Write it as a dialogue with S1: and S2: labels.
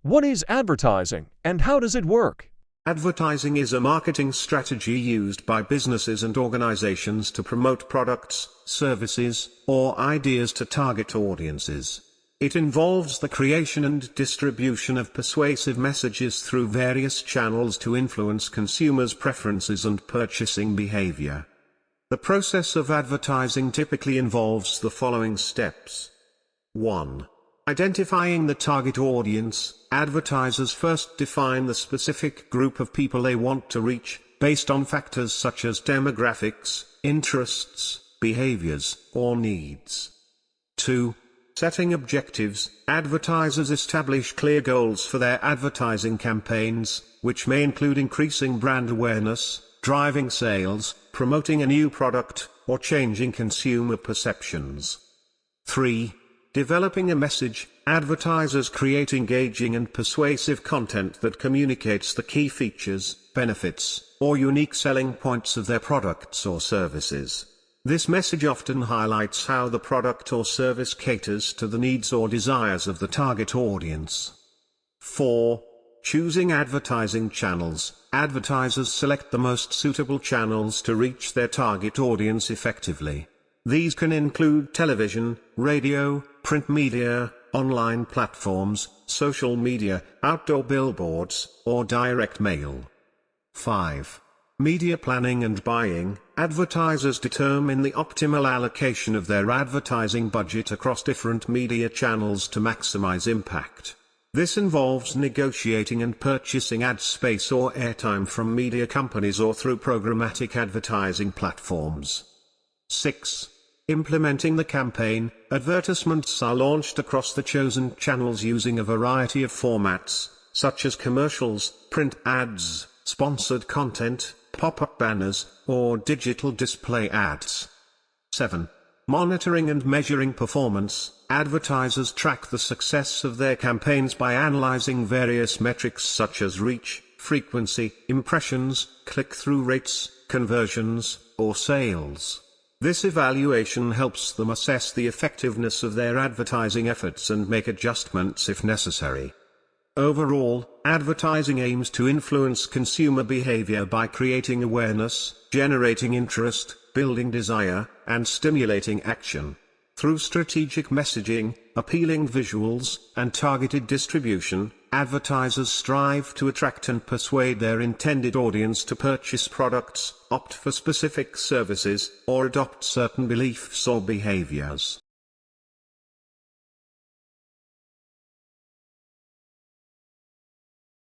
S1: What is advertising, and how does it work?
S2: Advertising is a marketing strategy used by businesses and organizations to promote products, services, or ideas to target audiences. It involves the creation and distribution of persuasive messages through various channels to influence consumers' preferences and purchasing behavior. The process of advertising typically involves the following steps. 1. Identifying the target audience. Advertisers first define the specific group of people they want to reach, based on factors such as demographics, interests, behaviors, or needs. 2. Setting objectives. Advertisers establish clear goals for their advertising campaigns, which may include increasing brand awareness, driving sales, promoting a new product, or changing consumer perceptions. 3. Developing a message. Advertisers create engaging and persuasive content that communicates the key features, benefits, or unique selling points of their products or services. This message often highlights how the product or service caters to the needs or desires of the target audience. 4. Choosing advertising channels. Advertisers select the most suitable channels to reach their target audience effectively. These can include television, radio, print media, online platforms, social media, outdoor billboards, or direct mail. 5. Media planning and buying. Advertisers determine the optimal allocation of their advertising budget across different media channels to maximize impact. This involves negotiating and purchasing ad space or airtime from media companies or through programmatic advertising platforms. 6. Implementing the campaign. Advertisements are launched across the chosen channels using a variety of formats, such as commercials, print ads, sponsored content, pop-up banners, or digital display ads. 7. Monitoring and measuring performance. Advertisers track the success of their campaigns by analyzing various metrics such as reach, frequency, impressions, click-through rates, conversions, or sales. This evaluation helps them assess the effectiveness of their advertising efforts and make adjustments if necessary. Overall, advertising aims to influence consumer behavior by creating awareness, generating interest, building desire, and stimulating action. Through strategic messaging, appealing visuals, and targeted distribution, advertisers strive to attract and persuade their intended audience to purchase products, opt for specific services, or adopt certain beliefs or behaviors.